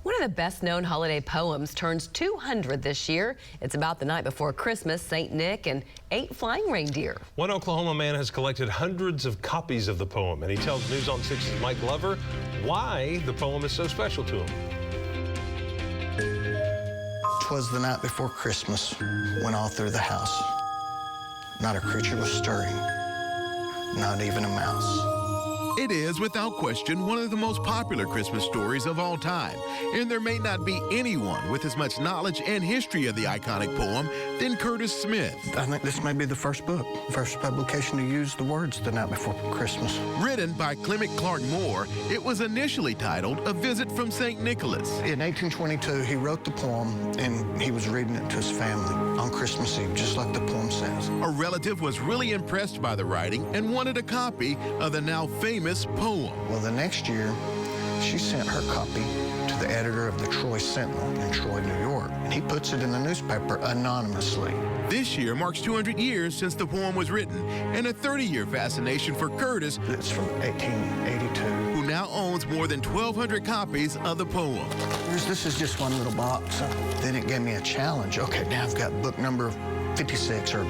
One of the best-known holiday poems turns 200 this year. It's about the night before Christmas, St. Nick, and 8 flying reindeer. One Oklahoma man has collected hundreds of copies of the poem, and he tells News on 6's Mike Glover why the poem is so special to him. "'Twas the night before Christmas, when all through the house, not a creature was stirring, not even a mouse." It is, without question, one of the most popular Christmas stories of all time, and there may not be anyone with as much knowledge and history of the iconic poem than Curtis Smith. I think this may be the first book, first publication to use the words "the night before Christmas." Written by Clement Clark Moore, it was initially titled A Visit from St. Nicholas. In 1822, he wrote the poem, and he was reading it to his family on Christmas Eve, just like the poem says. A relative was really impressed by the writing and wanted a copy of the now famous poem. Well, the next year, she sent her copy to the editor of the Troy Sentinel in Troy, New York, and he puts it in the newspaper anonymously. This year marks 200 years since the poem was written, and a 30-year fascination for Curtis, It's from 1882. who now owns more than 1,200 copies of the poem. This is just one little box. Then it gave me a challenge. Okay, now I've got book number 56 or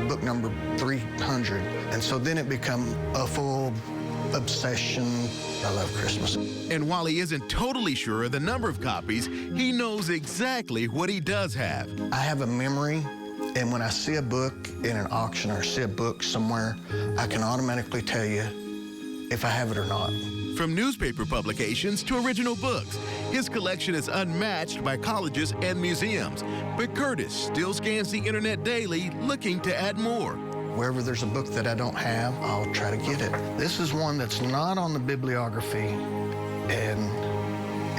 book number 300. And so then it became a full obsession. I love Christmas. And while he isn't totally sure of the number of copies, he knows exactly what he does have. I have a memory, and when I see a book in an auction or see a book somewhere, I can automatically tell you if I have it or not. From newspaper publications to original books, his collection is unmatched by colleges and museums. But Curtis still scans the internet daily, looking to add more. Wherever there's a book that I don't have, I'll try to get it. This is one that's not on the bibliography, and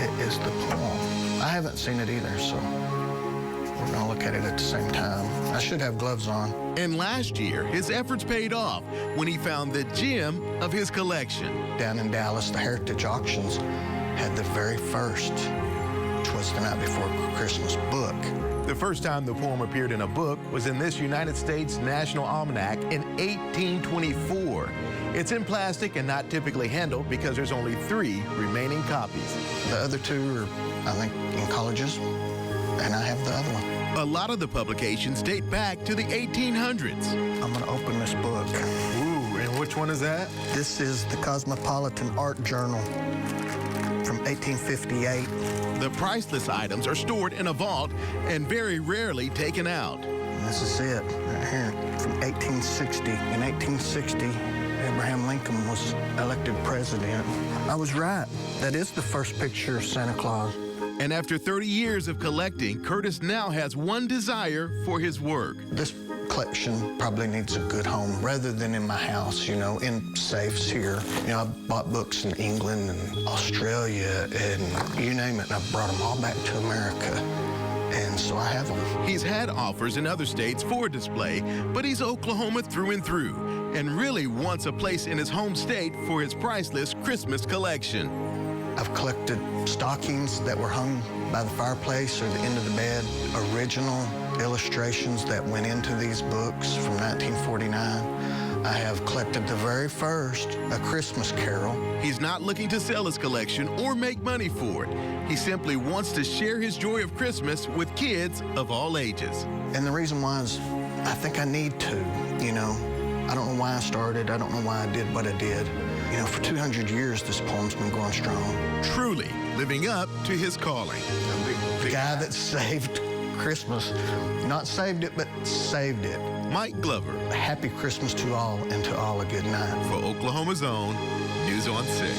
it is the poem. I haven't seen it either, so we're gonna look at it at the same time. I should have gloves on. And last year, his efforts paid off when he found the gem of his collection. Down in Dallas, the Heritage Auctions had the very first "'Twas the Night Before Christmas" book. The first time the poem appeared in a book was in this United States National Almanac in 1824. It's in plastic and not typically handled because there's only 3 remaining copies. The other 2 are, I think, in colleges, and I have the other one. A lot of the publications date back to the 1800s. I'm gonna open this book. Ooh, and which one is that? This is the Cosmopolitan Art Journal from 1858. The priceless items are stored in a vault and very rarely taken out. And this is it, right here, from 1860. In 1860, Abraham Lincoln was elected president. I was right. That is the first picture of Santa Claus. And after 30 years of collecting, Curtis now has one desire for his work. This collection probably needs a good home rather than in my house, you know, in safes here. You know, I bought books in England and Australia and you name it, and I brought them all back to America. And so I have them. He's had offers in other states for display, but he's Oklahoma through and through, and really wants a place in his home state for his priceless Christmas collection. I've collected stockings that were hung by the fireplace or the end of the bed, original illustrations that went into these books from 1949. I have collected the very first, A Christmas Carol. He's not looking to sell his collection or make money for it. He simply wants to share his joy of Christmas with kids of all ages. And the reason why is I think I need to, you know. I don't know why I started. I don't know why I did what I did. You know, for 200 years, this poem's been going strong. Truly living up to his calling. The guy that saved Christmas. Not saved it, but saved it. Mike Glover. A happy Christmas to all, and to all a good night. For Oklahoma's own News on 6.